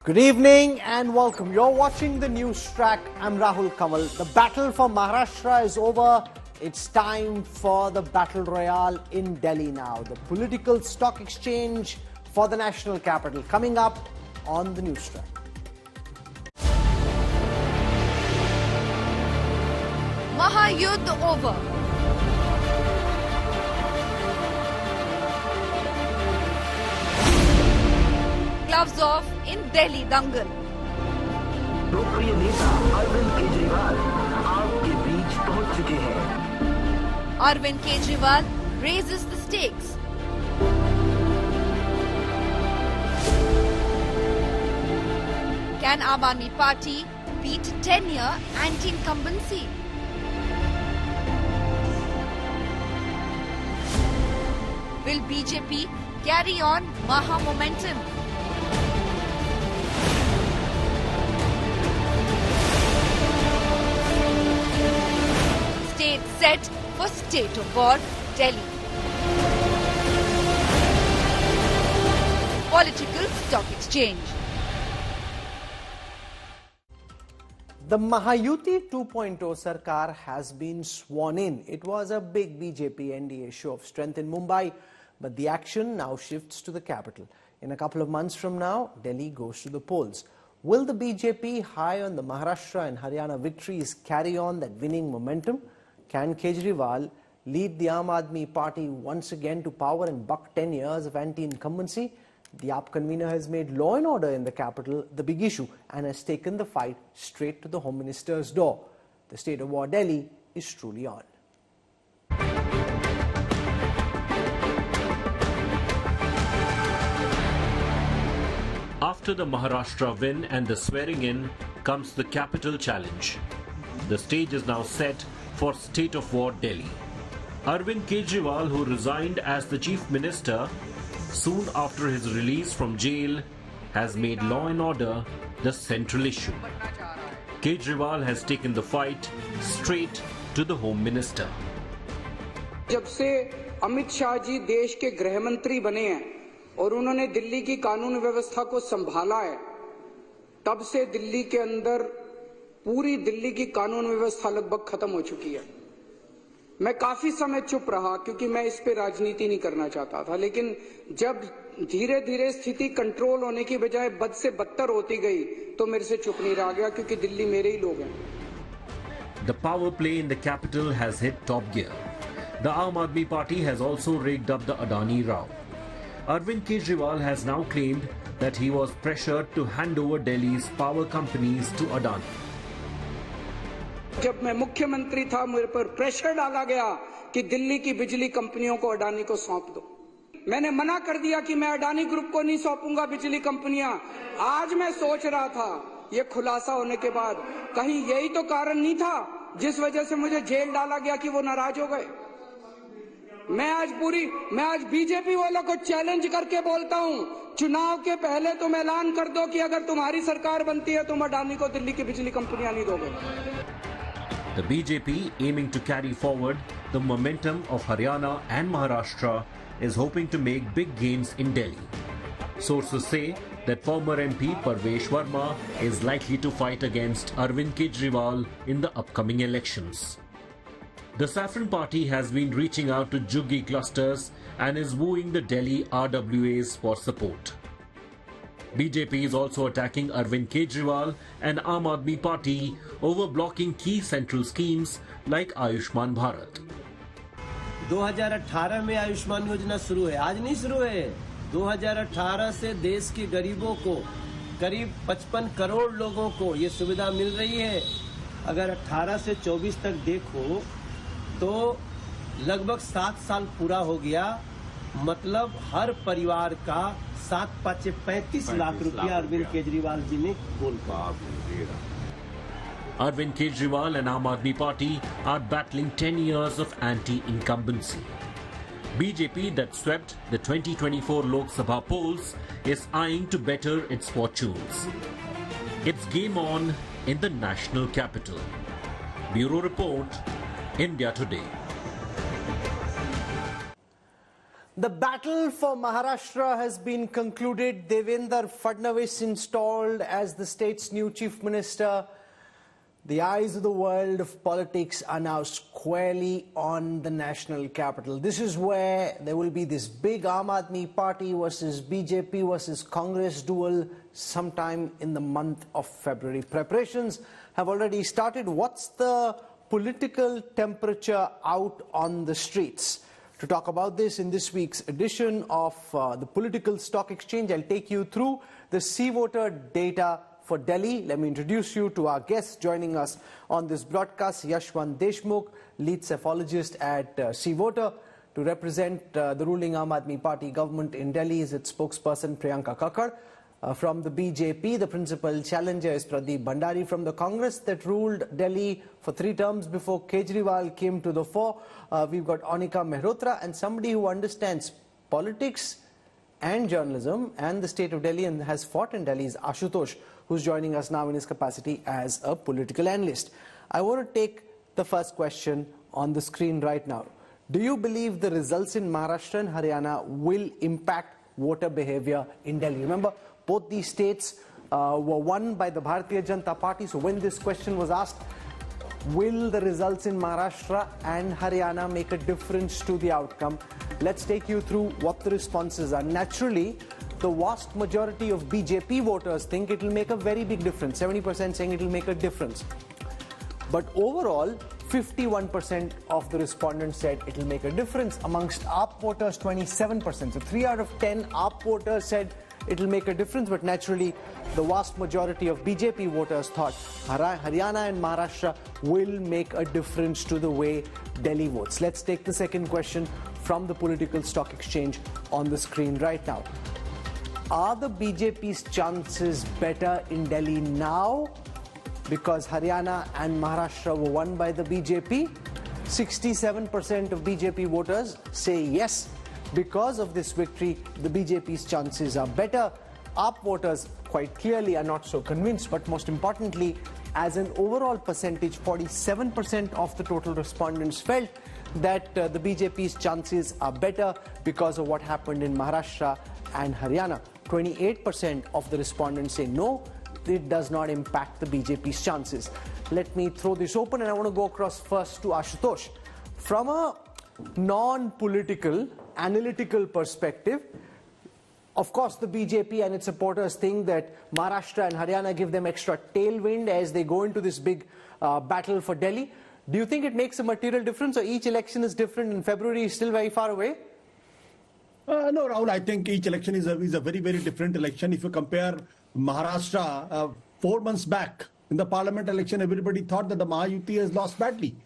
Good evening and welcome. You're watching the news track. I'm Rahul Kanwal. The battle for Maharashtra is over. It's time for the battle royale in Delhi now. The political stock exchange for the national capital coming up on the news track. Maha Yuddh over. Gloves off in Delhi Dangal. लोकप्रिय नेता अरविंद केजरीवाल आपके बीच पहुंच चुके हैं। Arvind Kejriwal raises the stakes. Can Aam Aadmi Party beat 10-year anti-incumbency? Will BJP carry on Maha momentum? Stage set for State of War, Delhi. Political stock exchange. The Mahayuti 2.0 Sarkar has been sworn in. It was a big BJP NDA show of strength in Mumbai, but the action now shifts to the capital. In a couple of months from now, Delhi goes to the polls. Will the BJP high on the Maharashtra and Haryana victories carry on that winning momentum? Can Kejriwal lead the Aam Aadmi Party once again to power and buck 10 years of anti-incumbency? The AAP convener has made law and order in the capital the big issue and has taken the fight straight to the Home Minister's door. The state of war Delhi is truly on. After the Maharashtra win and the swearing in comes the capital challenge. The stage is now set for State of War Delhi. Arvind Kejriwal, who resigned as the Chief Minister soon after his release from jail, has made law and order the central issue. Kejriwal has taken the fight straight to the Home Minister. जब से अमित शाह जी देश के गृह मंत्री बने हैं और उन्होंने दिल्ली की कानून व्यवस्था को संभाला है, तब से दिल्ली के अंदर पूरी दिल्ली की कानून व्यवस्था लगभग खत्म हो चुकी है। मैं काफी समय चुप रहा क्योंकि मैं इस पे राजनीति नहीं करना चाहता था, लेकिन जब धीरे धीरे स्थिति कंट्रोल होने की बजाय बद से बदतर होती गई तो मेरे से चुप नहीं रहा गया क्योंकि दिल्ली मेरे ही लोग हैं। The power play in the capital has hit top gear. The Aam Aadmi Party has also rigged up the Adani row. Arvind Kejriwal has now claimed that he was pressured to hand over Delhi's power companies to Adani. जब मैं मुख्यमंत्री था मेरे पर pressure डाला गया कि दिल्ली की बिजली कंपनियों को अडानी को सौंप दो। मैंने मना कर दिया कि मैं अडानी ग्रुप को नहीं सौंपूंगा बिजली कंपनियां। आज मैं सोच रहा था ये खुलासा होने के बाद कहीं यही तो कारण नहीं था जिस वजह से मुझे जेल डाला गया कि वो नाराज हो गए। मैं आज बीजेपी वालों को चैलेंज करके बोलता हूं, चुनाव के पहले तुम ऐलान कर दो कि अगर तुम्हारी सरकार बनती है तुम अडानी को दिल्ली की बिजली कंपनियां नहीं दोगे। The BJP, aiming to carry forward the momentum of Haryana and Maharashtra, is hoping to make big gains in Delhi. Sources say that former MP Parvesh Verma is likely to fight against Arvind Kejriwal in the upcoming elections. The Saffron Party has been reaching out to Jugi clusters and is wooing the Delhi RWAs for support. BJP is also attacking Arvind Kejriwal and Aam Aadmi Party over blocking key central schemes like Ayushman Bharat. 2018 में आयुष्मान योजना शुरू है, आज नहीं शुरू है। 2018 से देश के गरीबों को, करीब 55 करोड़ लोगों को ये सुविधा मिल रही है। अगर 18 से 24 तक देखो तो लगभग 7 साल पूरा हो गया, मतलब हर परिवार का 7-5-35 लाख रुपया अरविंद केजरीवाल जी ने गोल किया। Arvind Kejriwal and Aam Aadmi Party are battling 10 years of anti-incumbency. BJP, that swept the 2024 Lok Sabha polls, is eyeing to better its fortunes. It's game on in the national capital. Bureau Report, India Today. The battle for Maharashtra has been concluded. Devendra Fadnavis installed as the state's new chief minister. The eyes of the world of politics are now squarely on the national capital. This is where there will be this big Aam Aadmi Party versus BJP versus Congress duel sometime in the month of February. Preparations have already started. What's the political temperature out on the streets? To talk about this in this week's edition of the Political Stock Exchange, I'll take you through the C-voter data for Delhi. Let me introduce you to our guests joining us on this broadcast. Yashwant Deshmukh, lead cephalogist at C-voter. To represent the ruling Aam Aadmi Party government in Delhi is its spokesperson Priyanka Kakkar. From the BJP, the principal challenger is Pradeep Bhandari from the Congress that ruled Delhi for 3 terms before Kejriwal came to the fore. We've got Anika Mehrotra, and somebody who understands politics and journalism and the state of Delhi and has fought in Delhi is Ashutosh, who's joining us now in his capacity as a political analyst. I want to take the first question on the screen right now. Do you believe the results in Maharashtra and Haryana will impact voter behavior in Delhi? Remember, both these states were won by the Bharatiya Janata Party. So when this question was asked, will the results in Maharashtra and Haryana make a difference to the outcome? Let's take you through what the responses are. Naturally, the vast majority of BJP voters think it will make a very big difference. 70% saying it will make a difference. But overall, 51% of the respondents said it will make a difference. Amongst AAP voters, 27%. So 3 out of 10 AAP voters said it will make a difference, but naturally the vast majority of BJP voters thought Haryana and Maharashtra will make a difference to the way Delhi votes. Let's take the second question from the Political Stock Exchange on the screen right now. Are the BJP's chances better in Delhi now because Haryana and Maharashtra were won by the BJP? 67% of BJP voters say yes. Because of this victory, the BJP's chances are better. AAP voters quite clearly are not so convinced, but most importantly, as an overall percentage, 47% of the total respondents felt that the BJP's chances are better because of what happened in Maharashtra and Haryana. 28% of the respondents say no, it does not impact the BJP's chances. Let me throw this open, and I want to go across first to Ashutosh. From a non-political, analytical perspective, of course the BJP and its supporters think that Maharashtra and Haryana give them extra tailwind as they go into this big battle for Delhi. Do you think it makes a material difference, or each election is different and February is still very far away? No, Rahul, I think each election is a very, very different election. If you compare Maharashtra, 4 months back in the parliament election, everybody thought that the Maha has lost badly.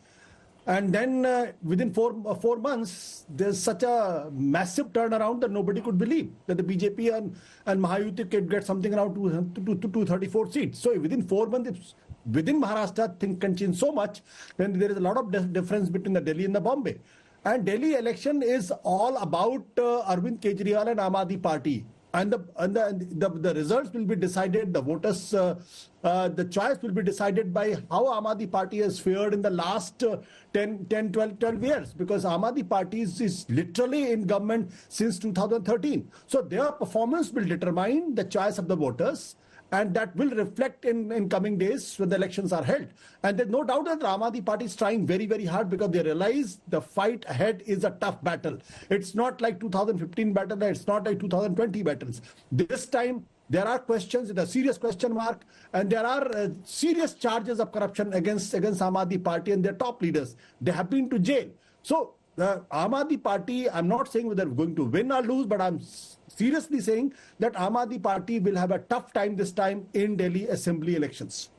And then within four months, there's such a massive turnaround that nobody could believe that the BJP and Maha could get something around 234 seats. So within 4 months, if within Maharashtra, things can change so much, then there is a lot of difference between the Delhi and the Bombay. And Delhi election is all about Arvind Kejriwal and Aam Aadmi Party. And the results will be decided, the voters, the choice will be decided by how Aam Aadmi Party has fared in the last 12 years. Because Aam Aadmi Party is literally in government since 2013. So their performance will determine the choice of the voters. And that will reflect in coming days when the elections are held. And there's no doubt that the Aam Aadmi Party is trying very, very hard because they realize the fight ahead is a tough battle. It's not like 2015 battle, it's not like 2020 battles. This time, there are questions, there's a serious question mark, and there are serious charges of corruption against Aam Aadmi Party and their top leaders. They have been to jail. So, the Aam Aadmi Party, I'm not saying whether they're going to win or lose, but I'm seriously saying that Aam Aadmi Party will have a tough time this time in Delhi Assembly elections.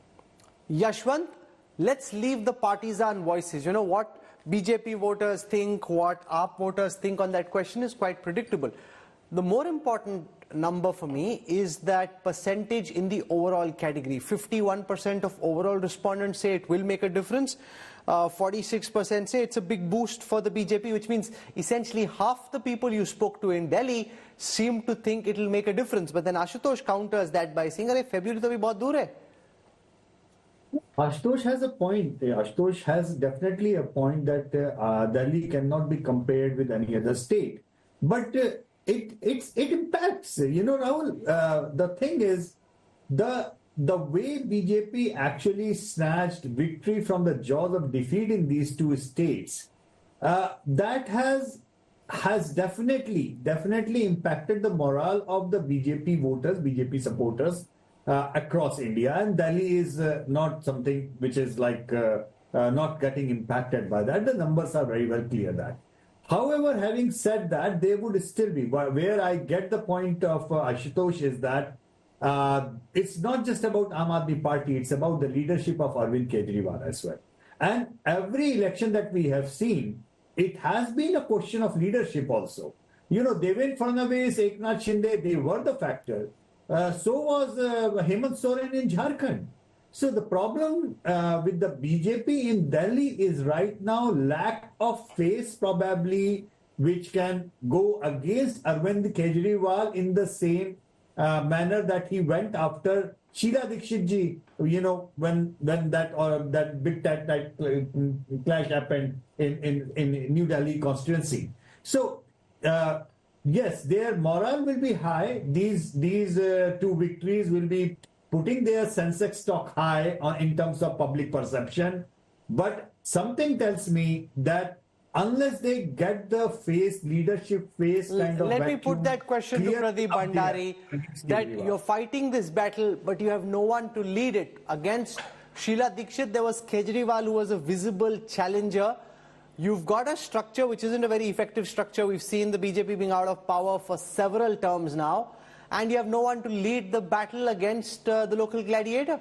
Yashwant, let's leave the partisan voices. You know what BJP voters think, what AAP voters think on that question is quite predictable. The more important number for me is that percentage in the overall category. 51% of overall respondents say it will make a difference. 46% say it's a big boost for the BJP, which means essentially half the people you spoke to in Delhi seem to think it will make a difference. But then Ashutosh counters that by saying, "Arey, February to bhi bahut dur hai." Ashutosh has a point. Ashutosh has definitely a point that Delhi cannot be compared with any other state. But it impacts. Rahul, the thing is, the way BJP actually snatched victory from the jaws of defeat in these two states, that has definitely impacted the morale of the BJP voters, BJP supporters across India. And Delhi is not something which is like not getting impacted by that. The numbers are very well clear that. However, having said that, they would still be. Where I get the point of Ashutosh is that it's not just about Aam Aadmi Party, it's about the leadership of Arvind Kejriwal as well. And every election that we have seen, it has been a question of leadership also. Devendra Fadnavis, Eknath Shinde, they were the factor. So was Hemant Soren in Jharkhand. So the problem with the BJP in Delhi is right now lack of face probably, which can go against Arvind Kejriwal in the same manner that he went after Sheila Dikshit ji, when that big clash happened in New Delhi constituency. So yes, their morale will be high. These two victories will be putting their Sensex stock high in terms of public perception. But something tells me that unless they get the leadership face kind of Let me put that question to Pradeep Bhandari, that you're fighting this battle, but you have no one to lead it. Against Sheila Dikshit, there was Kejriwal, who was a visible challenger. You've got a structure which isn't a very effective structure. We've seen the BJP being out of power for several terms now, and you have no one to lead the battle against the local gladiator.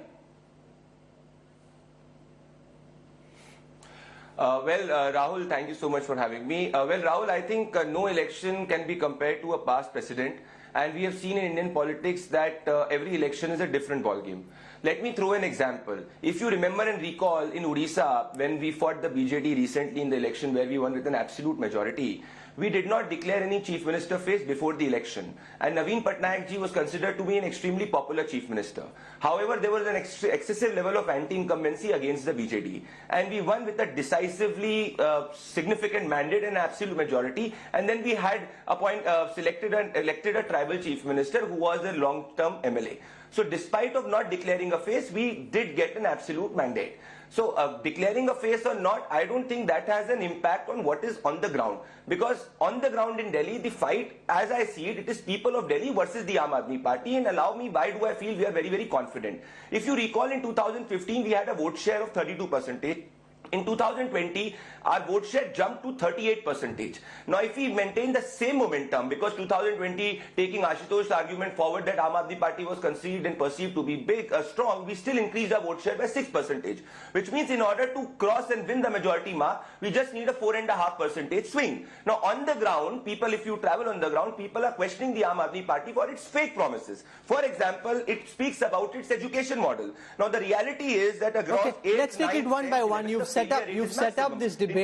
Rahul, thank you so much for having me. Rahul, I think no election can be compared to a past precedent. And we have seen in Indian politics that every election is a different ballgame. Let me throw an example. If you remember and recall in Odisha, when we fought the BJP recently in the election where we won with an absolute majority, we did not declare any chief minister face before the election. And Naveen Patnaik ji was considered to be an extremely popular chief minister. However, there was an excessive level of anti-incumbency against the BJP. And we won with a decisively significant mandate and absolute majority. And then we had elected a tribal chief minister who was a long-term MLA. So despite of not declaring a face, we did get an absolute mandate. So declaring a face or not, I don't think that has an impact on what is on the ground. Because on the ground in Delhi, the fight, as I see it, it is people of Delhi versus the Aam Aadmi Party. And allow me, why do I feel we are very, very confident? If you recall, in 2015, we had a vote share of 32%. In 2020, our vote share jumped to 38%. Now, if we maintain the same momentum, because 2020, taking Ashutosh's argument forward that Aam Aadmi Party was conceived and perceived to be big, strong, we still increased our vote share by 6%. Which means in order to cross and win the majority mark, we just need a 4.5% swing. Now, on the ground, people, if you travel on the ground, people are questioning the Aam Aadmi Party for its fake promises. For example, it speaks about its education model. Now, the reality is that a gross let's take it one by one. You've set up this debate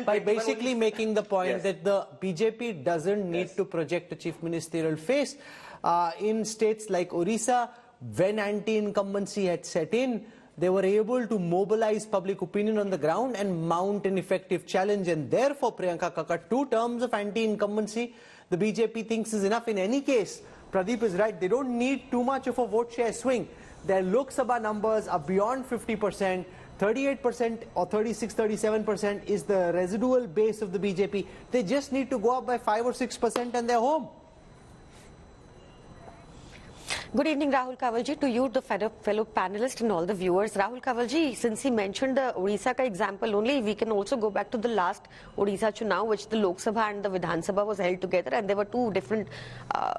by basically making the point that the BJP doesn't need to project a chief ministerial face. In states like Orissa, when anti-incumbency had set in, they were able to mobilize public opinion on the ground and mount an effective challenge. And therefore, Priyanka Kakar, 2 terms of anti-incumbency, the BJP thinks is enough. In any case, Pradeep is right. They don't need too much of a vote share swing. Their Lok Sabha numbers are beyond 50%. 38% or 36-37% is the residual base of the BJP. They just need to go up by 5 or 6% and they're home. Good evening, Rahul Kanwal, to you, the fellow panelists and all the viewers. Rahul Kanwal, since he mentioned the Odisha ka example only, we can also go back to the last Odisha Chunav, which the Lok Sabha and the Vidhan Sabha was held together, and there were 2 different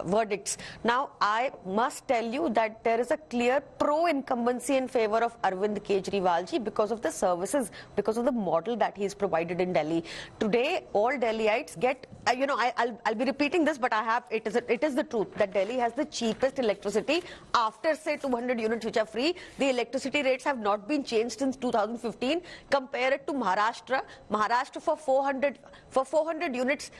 verdicts. Now, I must tell you that there is a clear pro-incumbency in favor of Arvind Kejriwal ji because of the services, because of the model that he has provided in Delhi. Today, all Delhiites get, I'll be repeating this, but it is the truth that Delhi has the cheapest electricity electricity. After say 200 units which are free, the electricity rates have not been changed since 2015. Compare it to Maharashtra. Maharashtra for 400 units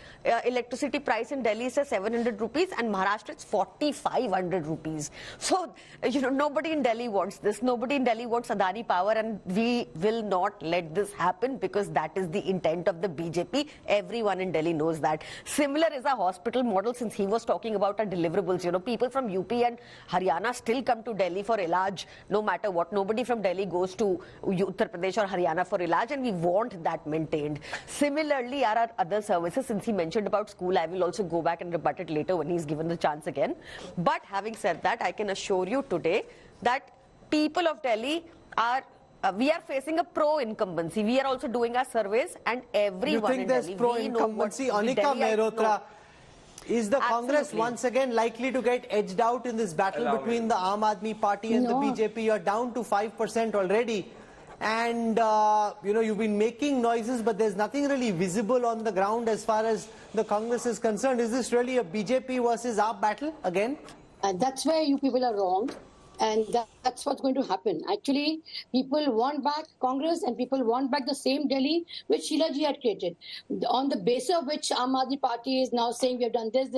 electricity price in Delhi is 700 rupees and Maharashtra it's 4,500 rupees. So nobody in Delhi wants this. Nobody in Delhi wants Adani power, and we will not let this happen because that is the intent of the BJP. Everyone in Delhi knows that. Similar is a hospital model, since he was talking about our deliverables. People from UP and Haryana still come to Delhi for Ilaj, no matter what. Nobody from Delhi goes to Uttar Pradesh or Haryana for Ilaj, and we want that maintained. Similarly, are our other services. Since he mentioned about school, I will also go back and rebut it later when he's given the chance again. But having said that, I can assure you today that people of Delhi are we are facing a pro-incumbency. We are also doing our surveys, and everyone in Delhi, you think there's pro-incumbency? Anika Mehrotra, is the Congress once again likely to get edged out in this battle between the Aam Aadmi Party and the BJP? You're down to 5% already. And, you've been making noises, but there's nothing really visible on the ground as far as the Congress is concerned. Is this really a BJP versus AAP battle again? And that's where you people are wrong. And that's what's going to happen. Actually, people want back Congress and people want back the same Delhi which Sheila ji had created. On the basis of which Aam Aadmi Party is now saying we have done this.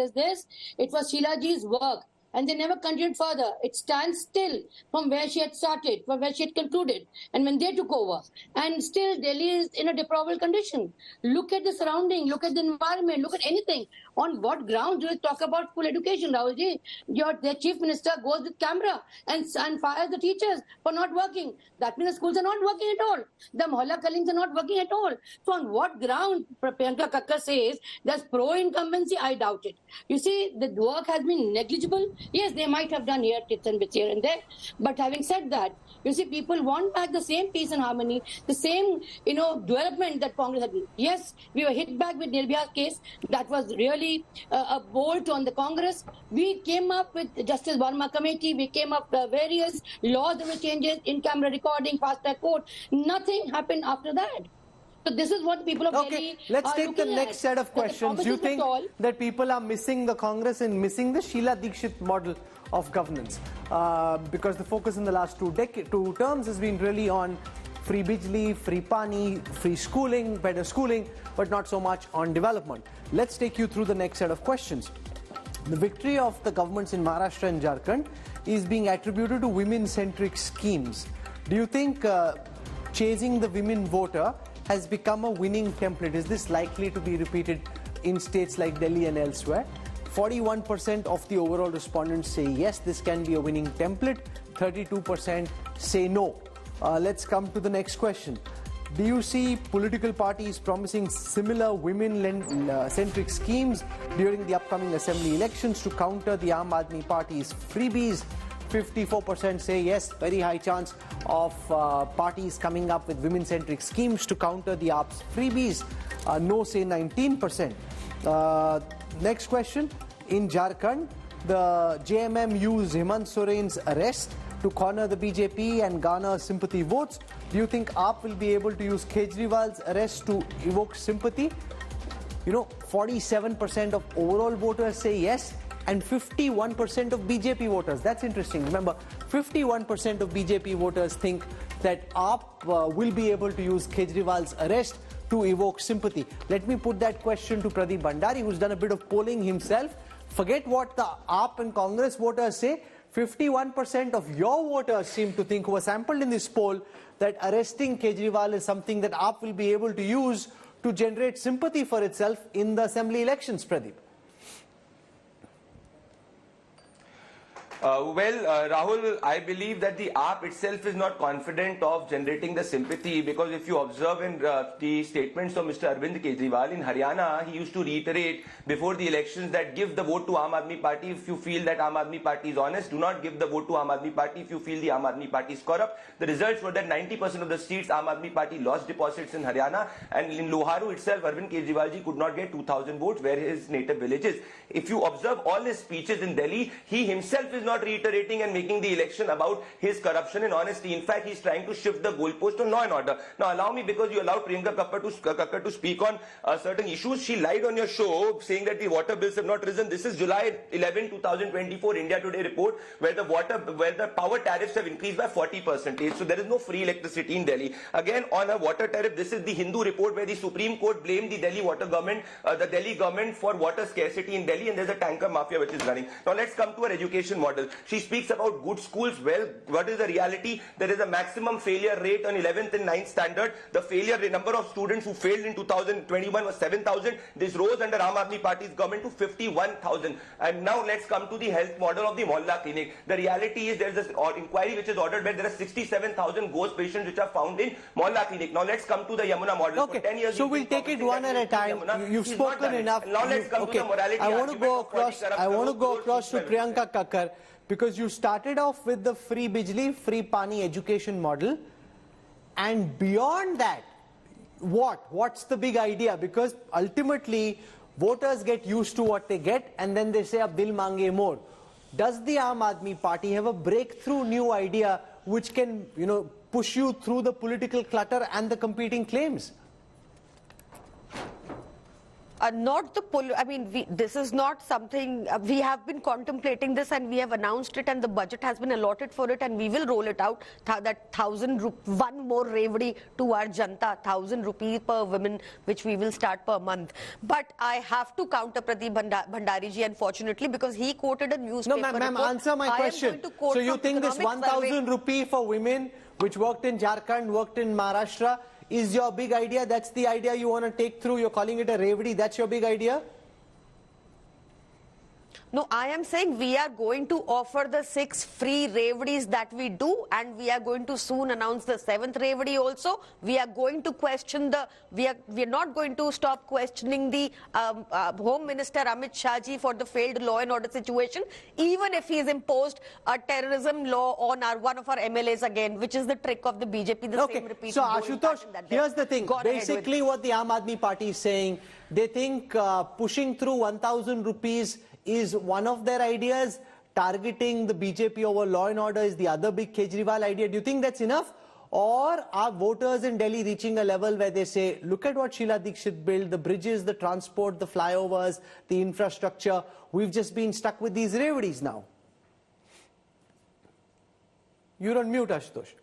It was Sheila ji's work. And they never continued further. It stands still from where she had started, from where she had concluded, and when they took over. And still, Delhi is in a deplorable condition. Look at the surrounding, look at the environment, look at anything. On what ground do they talk about full education, Rahulji? Their chief minister goes with camera and fires the teachers for not working. That means the schools are not working at all. The Mohalla Kalings are not working at all. So on what ground Priyanka Kakkar says there's pro-incumbency? I doubt it. You see, the work has been negligible. Yes, they might have done here, tits and bits here and there. But having said that, you see, people want back the same peace and harmony, the same, development that Congress had been. Yes, we were hit back with Nirbhaya's case. That was really a bolt on the Congress. We came up with Justice Verma Committee. We came up with various laws that were changes, in-camera recording, fast-track court. Nothing happened after that. So this is what people of Delhi let's are take the looking next at. set of questions. Do you think that people are missing the Congress and missing the Sheila Dikshit model of governance? Because the focus in the last two terms has been really on free bijli, free pani, free schooling, better schooling, but not so much on development. Let's take you through the next set of questions. The victory of the governments in Maharashtra and Jharkhand is being attributed to women-centric schemes. Do you think chasing the women voter has become a winning template? Is this likely to be repeated in states like Delhi and elsewhere? 41% of the overall respondents say yes, this can be a winning template. 32% say no. Let's come to the next question. Do you see political parties promising similar women-centric schemes during the upcoming assembly elections to counter the Aam Aadmi Party's freebies? 54% say yes, very high chance of parties coming up with women-centric schemes to counter the AAP's freebies. No say 19%. Next question. In Jharkhand, the JMM used Hemant Soren's arrest to corner the BJP and garner sympathy votes. Do you think AAP will be able to use Kejriwal's arrest to evoke sympathy? 47% of overall voters say yes, and 51% of BJP voters. That's interesting. Remember, 51% of BJP voters think that AAP will be able to use Kejriwal's arrest to evoke sympathy. Let me put that question to Pradeep Bhandari, who's done a bit of polling himself. Forget what the AAP and Congress voters say. 51% of your voters seem to think, who were sampled in this poll, that arresting Kejriwal is something that AAP will be able to use to generate sympathy for itself in the assembly elections, Pradeep. Rahul, I believe that the AAP itself is not confident of generating the sympathy, because if you observe in the statements of Mr. Arvind Kejriwal in Haryana, he used to reiterate before the elections that give the vote to Aam Aadmi Party if you feel that Aam Aadmi Party is honest. Do not give the vote to Aam Aadmi Party if you feel the Aam Aadmi Party is corrupt. The results were that 90% of the seats Aam Aadmi Party lost deposits in Haryana, and in Loharu itself, Arvind Kejriwal ji could not get 2,000 votes where his native village is. If you observe all his speeches in Delhi, he himself is not not reiterating and making the election about his corruption and honesty. In fact, he's trying to shift the goalpost to law and order. Now, allow me, because you allowed Priyanka Kakkar to speak on certain issues. She lied on your show saying that the water bills have not risen. This is July 11, 2024 India Today report, where the power tariffs have increased by 40%. So there is no free electricity in Delhi. Again, on a water tariff, this is the Hindu report where the Supreme Court blamed the Delhi government for water scarcity in Delhi, and there's a tanker mafia which is running. Now let's come to her education model. She speaks about good schools. Well, what is the reality? There is a maximum failure rate on 11th and 9th standard. The number of students who failed in 2021 was 7,000. This rose under Aam Aadmi Party's government to 51,000. And now let's come to the health model of the Mohalla clinic. The reality is there's this inquiry which is ordered where there are 67,000 ghost patients which are found in Mohalla clinic. Now let's come to the Yamuna model. Okay, for 10 years, so we'll take it one at a time. You've spoken enough. Now let's come to the morality. I want to go across to Priyanka Kakkar, because you started off with the free Bijli, free Pani education model, and beyond that, what's the big idea? Because ultimately voters get used to what they get and then they say ab dil mange more. Does the Aam Aadmi Party have a breakthrough new idea which can, push you through the political clutter and the competing claims? This is not something we have been contemplating this, and we have announced it, and the budget has been allotted for it, and we will roll it out. That one more revdi to our janta, 1,000 rupees per woman, which we will start per month. But I have to counter Pradeep Bhandari ji, unfortunately, because he quoted a newspaper. No, ma'am, answer my question. So you think this 1,000 rupee for women, which worked in Jharkhand, worked in Maharashtra, is your big idea? That's the idea you want to take through? You're calling it a revdi. That's your big idea? No, I am saying we are going to offer the 6 free revdis that we do, and we are going to soon announce the 7th revdi also. We are going to question we are not going to stop questioning the Home Minister Amit Shah ji for the failed law and order situation, even if he has imposed a terrorism law on one of our MLAs again, which is the trick of the BJP. So Ashutosh, here's the thing. Basically what the Aam Aadmi Party is saying, they think pushing through 1,000 rupees is one of their ideas. Targeting the BJP over law and order is the other big Kejriwal idea. Do you think that's enough? Or are voters in Delhi reaching a level where they say, look at what Sheila Dikshit built, the bridges, the transport, the flyovers, the infrastructure. We've just been stuck with these revdis now. You're on mute, Ashutosh.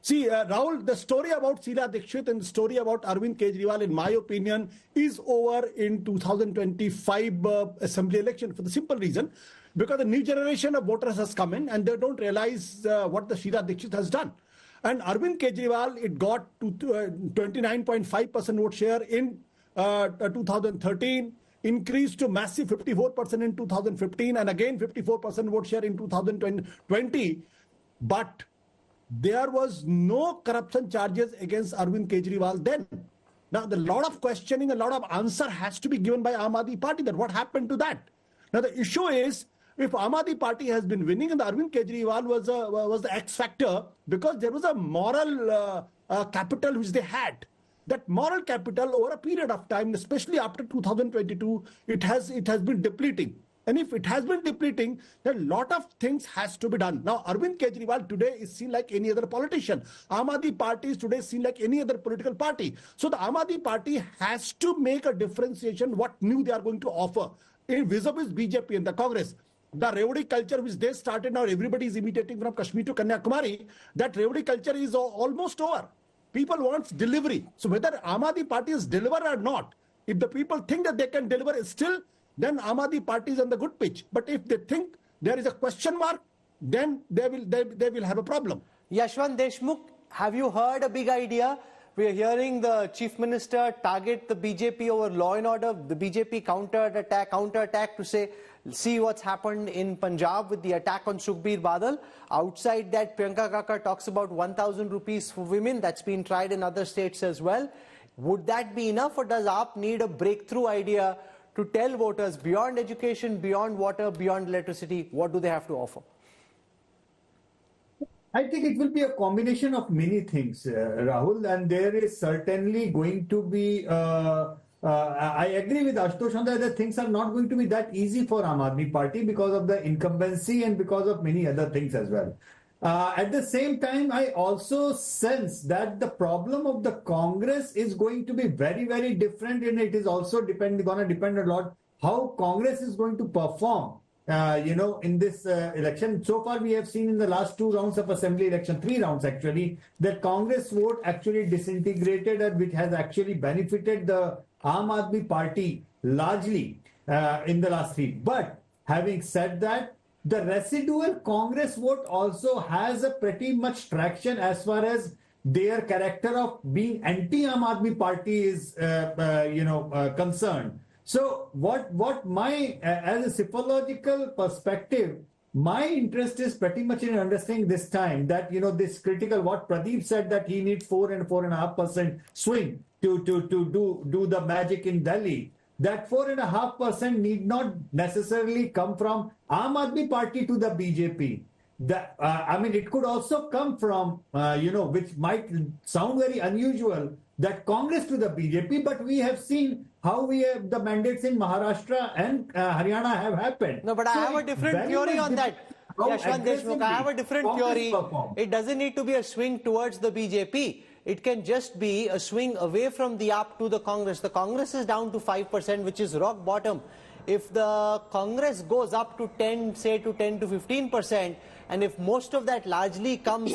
See, Rahul, the story about Sheila Dikshit and the story about Arvind Kejriwal, in my opinion, is over in 2025 assembly election, for the simple reason, because the new generation of voters has come in and they don't realize what the Sheila Dikshit has done. And Arvind Kejriwal, it got to 29.5% vote share in 2013, increased to massive 54% in 2015, and again 54% vote share in 2020. But there was no corruption charges against Arvind Kejriwal then. Now, a lot of questioning, a lot of answer has to be given by Aam Aadmi Party that what happened to that. Now, the issue is, if Aam Aadmi Party has been winning and the Arvind Kejriwal was the X factor, because there was a moral capital which they had. That moral capital over a period of time, especially after 2022, it has been depleting. And if it has been depleting, then a lot of things has to be done. Now, Arvind Kejriwal today is seen like any other politician. Aam Aadmi Party is today seen like any other political party. So the Aam Aadmi Party has to make a differentiation what new they are going to offer in vis-a-vis BJP and the Congress. The revdi culture which they started, now everybody is imitating from Kashmir to Kanyakumari, that revdi culture is almost over. People want delivery. So whether Aam Aadmi Party is deliver or not, if the people think that they can deliver still, then Aam Aadmi Party is on the good pitch. But if they think there is a question mark, then they will have a problem. Yashwant Deshmukh, have you heard a big idea? We are hearing the Chief Minister target the BJP over law and order, the BJP counterattack to say, see what's happened in Punjab with the attack on Sukhbir Badal. Outside that, Priyanka Kakkar talks about 1,000 rupees for women. That's been tried in other states as well. Would that be enough, or does AAP need a breakthrough idea to tell voters beyond education, beyond water, beyond electricity, what do they have to offer? I think it will be a combination of many things, Rahul, and there is certainly going to be I agree with Ashutosh on that things are not going to be that easy for Aam Aadmi Party because of the incumbency and because of many other things as well. At the same time, I also sense that the problem of the Congress is going to be very, very different, and it is also going to depend a lot how Congress is going to perform. In this election. So far, we have seen in the last 2 rounds of assembly election, 3 rounds actually, that Congress vote actually disintegrated, and which has actually benefited the Aam Aadmi Party largely in the last 3. But having said that, the residual Congress vote also has a pretty much traction as far as their character of being anti-Aam Aadmi Party is, concerned. So what my, as a psychological perspective, my interest is pretty much in understanding this time that, this critical, what Pradeep said, that he needs 4 and 4.5% swing to do the magic in Delhi. That 4.5% need not necessarily come from Aam Aadmi Party to the BJP. It could also come from, which might sound very unusual, that Congress to the BJP, but we have seen how the mandates in Maharashtra and Haryana have happened. No, but I have a different theory on that. Yashwant Deshmukh, I have a different theory. It doesn't need to be a swing towards the BJP. It can just be a swing away from the AAP to the Congress. The Congress is down to 5%, which is rock bottom. If the Congress goes up to 10, say to 10 to 15%, and if most of that largely comes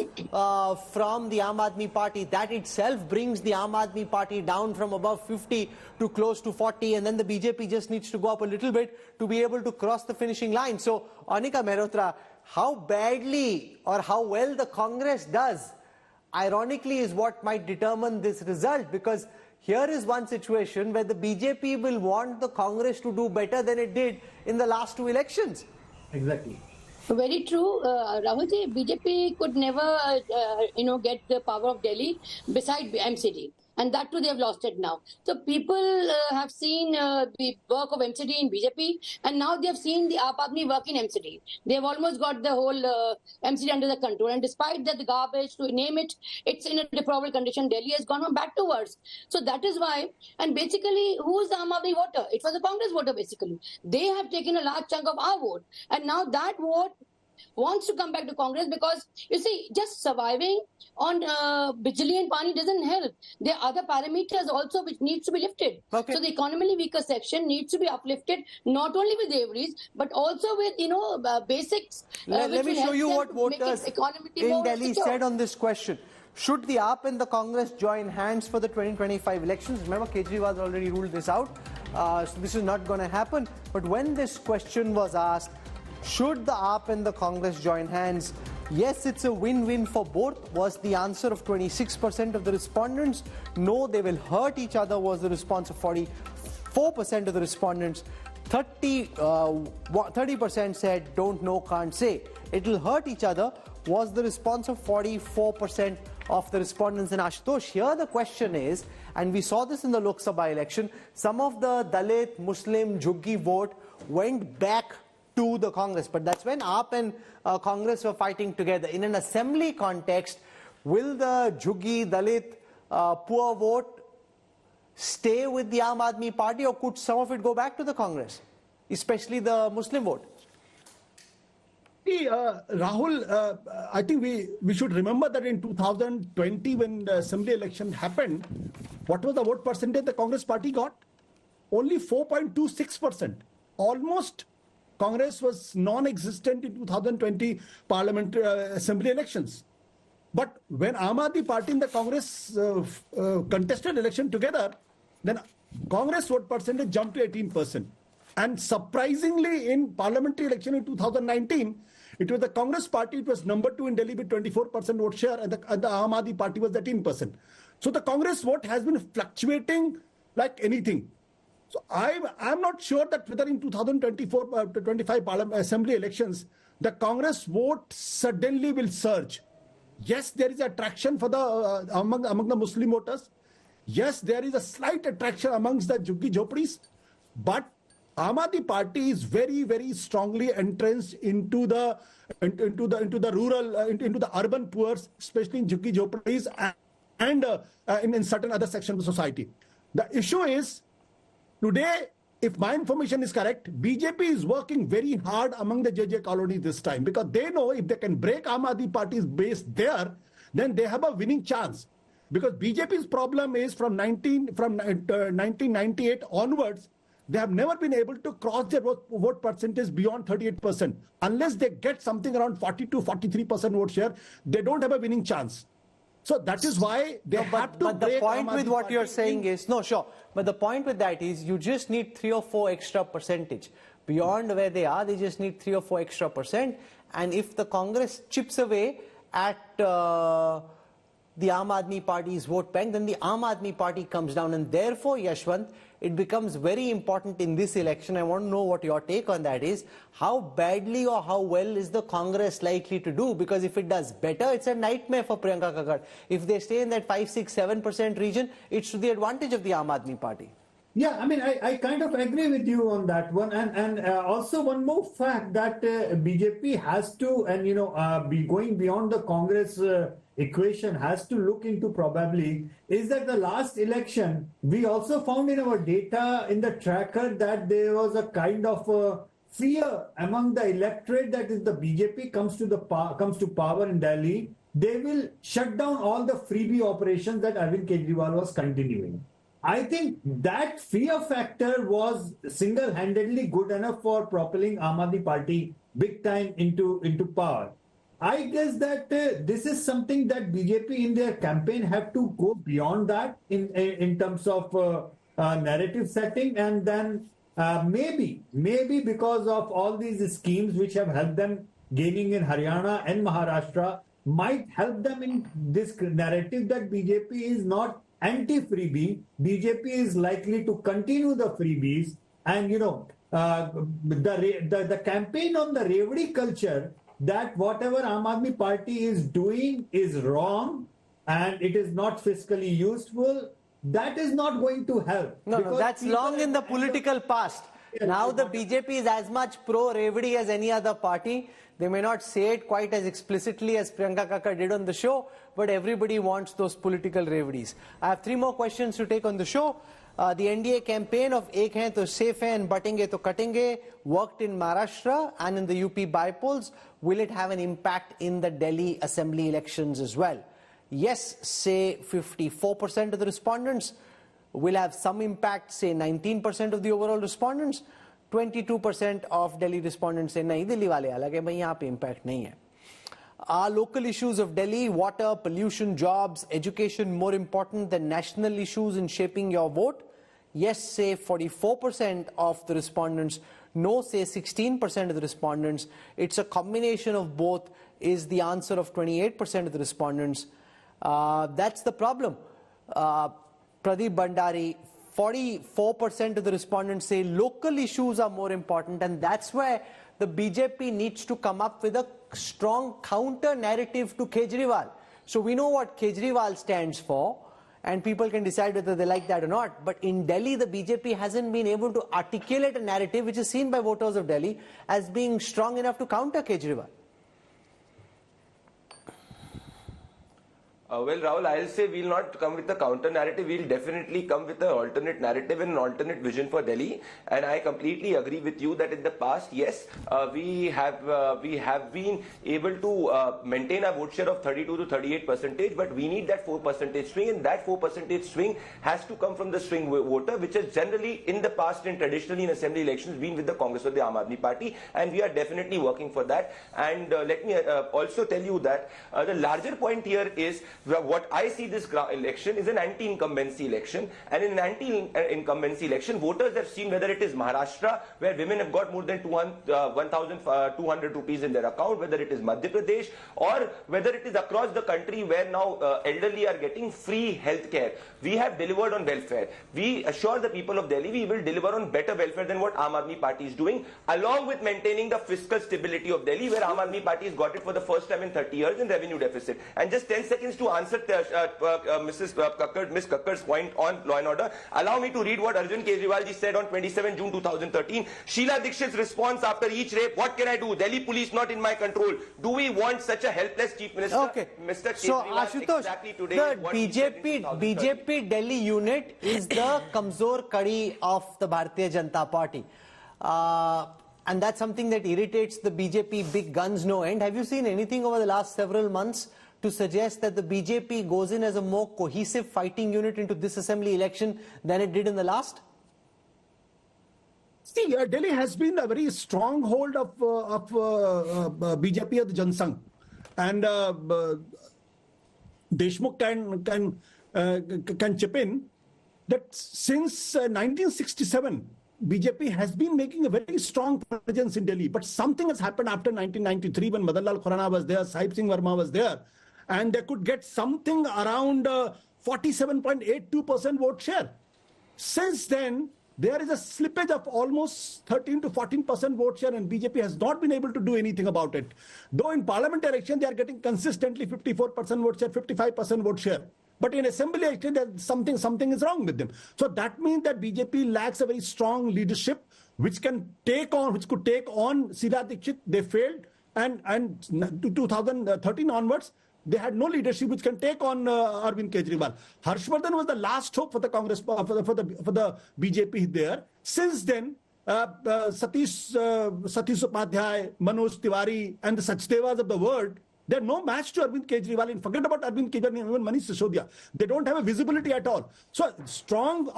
from the Aam Aadmi Party, that itself brings the Aam Aadmi Party down from above 50 to close to 40, and then the BJP just needs to go up a little bit to be able to cross the finishing line. So, Anika Mehrotra, how badly or how well the Congress does, ironically, is what might determine this result, because here is one situation where the BJP will want the Congress to do better than it did in the last 2 elections. Exactly. Very true, Rahulji. BJP could never, get the power of Delhi beside MCD. And that too, they have lost it now. So people have seen the work of MCD in BJP, and now they have seen the Aap Aadmi work in MCD. They have almost got the whole MCD under the control. And despite that, the garbage, to name it, it's in a deplorable condition. Delhi has gone on back to worse. So that is why, and basically, who is the Aam Aadmi voter? It was a Congress voter, basically. They have taken a large chunk of our vote. And now that vote wants to come back to Congress, because, you see, just surviving on Bijli and Pani doesn't help. There are other parameters also which needs to be lifted. Okay. So the economically weaker section needs to be uplifted, not only with average, but also with, basics. Let me show you what voters in Delhi said on this question. Should the AAP and the Congress join hands for the 2025 elections? Remember, Kejriwal already ruled this out. So this is not going to happen. But when this question was asked, should the AAP and the Congress join hands? Yes, it's a win-win for both, was the answer of 26% of the respondents. No, they will hurt each other, was the response of 44% of the respondents. 30% said don't know, can't say. It'll hurt each other, was the response of 44% of the respondents. And Ashutosh, here the question is, and we saw this in the Lok Sabha election, some of the Dalit, Muslim, Jugi vote went back to the Congress, but that's when AAP and Congress were fighting together. In an assembly context, will the Jugi, Dalit, poor vote stay with the Aam Aadmi Party, or could some of it go back to the Congress, especially the Muslim vote? Rahul, I think we should remember that in 2020, when the assembly election happened, what was the vote percentage the Congress party got? Only 4.26%. Almost Congress was non-existent in 2020 Parliament Assembly elections. But when Aam Aadmi Party and the Congress contested election together, then Congress vote percentage jumped to 18%. And surprisingly, in parliamentary election in 2019, it was the Congress party, it was number 2 in Delhi with 24% vote share, and the Aam Aadmi Party was 13%. So the Congress vote has been fluctuating like anything. So I'm not sure that whether in 2024-25 Parliament Assembly elections, the Congress vote suddenly will surge. Yes, there is attraction for the among the Muslim voters. Yes, there is a slight attraction amongst the Juggi Jhopdis, but Aam Aadmi Party is very, very strongly entrenched into the rural, into the urban poor, especially in Juggi Jhopdis and in certain other sections of society. The issue is, Today, if my information is correct, BJP is working very hard among the JJ colony this time because they know if they can break Aam Aadmi Party's base there, then they have a winning chance. Because BJP's problem is from 1998 onwards, they have never been able to cross their vote percentage beyond 38%. Unless they get something around 42, 43% vote share, they don't have a winning chance. So that is why they have to But the break point Aam with Aadmi what Party you're saying is, no, sure. But the point with that is you just need 3 or 4 extra percentage. Beyond where they are, they just need 3 or 4 extra percent. And if the Congress chips away at the Aam Aadmi Party's vote bank, then the Aam Aadmi Party comes down. And therefore, Yashwant, it becomes very important in this election. I want to know what your take on that is. How badly or how well is the Congress likely to do? Because if it does better, it's a nightmare for Priyanka Kakad. If they stay in that 5, 6, 7% region, it's to the advantage of the Aam Aadmi Party. Yeah, I mean, I kind of agree with you on that one. And also one more fact that BJP has to, and, be going beyond the Congress equation, has to look into probably, is that the last election, we also found in our data in the tracker that there was a kind of fear among the electorate that if the BJP comes to power in Delhi, they will shut down all the freebie operations that Arvind Kejriwal was continuing. I think that fear factor was single-handedly good enough for propelling Aam Aadmi Party big time into power. I guess that this is something that BJP in their campaign have to go beyond that in terms of narrative setting, and then maybe because of all these schemes which have helped them gaining in Haryana and Maharashtra might help them in this narrative that BJP is not anti-freebie. BJP is likely to continue the freebies, and the campaign on the Revdi culture, that whatever Aam Aadmi Party is doing is wrong and it is not fiscally useful, that is not going to help. No, that's long in the political past. Now the BJP is as much pro-Revdi as any other party. They may not say it quite as explicitly as Priyanka Kakad did on the show, but everybody wants those political Revdis. I have 3 more questions to take on the show. The NDA campaign of Ek Hain to Safe Hai and Batenge to Katenge worked in Maharashtra and in the UP bypolls. Will it have an impact in the Delhi assembly elections as well? Yes, say 54% of the respondents. Will have some impact, say 19% of the overall respondents. 22% of Delhi respondents say nahi, Delhi wale alag hai, bhai yahan pe impact nahi hai. Are local issues of Delhi, water, pollution, jobs, education more important than national issues in shaping your vote? Yes, say 44% of the respondents. No, say 16% of the respondents. It's a combination of both is the answer of 28% of the respondents. That's the problem. Pradeep Bhandari, 44% of the respondents say local issues are more important, and that's where the BJP needs to come up with a strong counter narrative to Kejriwal. So we know what Kejriwal stands for, and people can decide whether they like that or not. But in Delhi, the BJP hasn't been able to articulate a narrative which is seen by voters of Delhi as being strong enough to counter Kejriwal. Well, Rahul, I'll say we'll not come with the counter narrative. We'll definitely come with an alternate narrative and an alternate vision for Delhi. And I completely agree with you that in the past, yes, we have been able to maintain a vote share of 32 to 38%, but we need that 4% swing, and that 4% swing has to come from the swing voter, which has generally in the past and traditionally in assembly elections been with the Congress or the Aam Aadmi Party, and we are definitely working for that. And let me also tell you that the larger point here is what I see this election is an anti-incumbency election, and in an anti-incumbency election, voters have seen whether it is Maharashtra, where women have got more than 1,200 rupees in their account, whether it is Madhya Pradesh, or whether it is across the country where now elderly are getting free health care. We have delivered on welfare. We assure the people of Delhi we will deliver on better welfare than what Aam Aadmi Party is doing, along with maintaining the fiscal stability of Delhi, where Aam Aadmi Party has got it for the first time in 30 years in revenue deficit. And just 10 seconds to to answer Ms. Kakkar's point on law and order, allow me to read what Arvind Kejriwal ji said on 27 June 2013. Sheila Dikshit's response after each rape: what can I do? Delhi police not in my control. Do we want such a helpless chief minister? Okay. Mr. So Kejriwal, Ashutosh, exactly today, the BJP Delhi unit is the Kamzor Kadi of the Bharatiya Janata Party. And that's something that irritates the BJP big guns no end. Have you seen anything over the last several months to suggest that the BJP goes in as a more cohesive fighting unit into this assembly election than it did in the last? See, Delhi has been a very strong hold of BJP at the Jansangh. And Deshmukh can chip in that since 1967, BJP has been making a very strong presence in Delhi. But something has happened after 1993 when Madan Lal Khurana was there, Sahib Singh Verma was there, and they could get something around 47.82% vote share. Since then, there is a slippage of almost 13 to 14% vote share, and BJP has not been able to do anything about it. Though in parliament election, they are getting consistently 54% vote share, 55% vote share. But in assembly election, something is wrong with them. So that means that BJP lacks a very strong leadership which could take on Sheila Dikshit. They failed, and 2013 onwards, they had no leadership which can take on Arvind Kejriwal. Harshvardhan was the last hope for the Congress, for the BJP there. Since then, Satish Upadhyay, Manoj Tiwari, and the Sachdevas of the world, they're no match to Arvind Kejriwal. And forget about Arvind Kejriwal, even Manish Sisodia. They don't have a visibility at all. So strong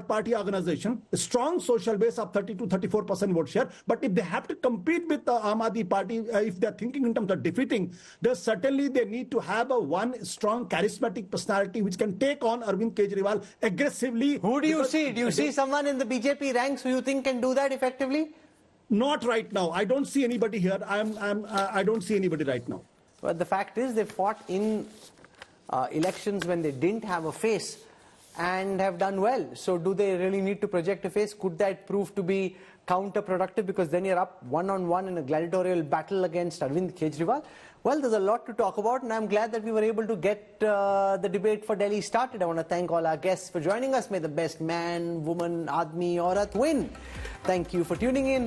party organization, a strong social base of 30 to 34% vote share. But if they have to compete with the Aam Aadmi Party, if they're thinking in terms of defeating, then certainly they need to have one strong charismatic personality which can take on Arvind Kejriwal aggressively. Who do you see? Do you see someone in the BJP ranks who you think can do that effectively? Not right now. I don't see anybody here. I don't see anybody right now. But the fact is they fought in elections when they didn't have a face and have done well. So do they really need to project a face? Could that prove to be counterproductive, because then you're up one-on-one in a gladiatorial battle against Arvind Kejriwal? Well, there's a lot to talk about, and I'm glad that we were able to get the debate for Delhi started. I want to thank all our guests for joining us. May the best man, woman, Aadmi, Aurat win. Thank you for tuning in.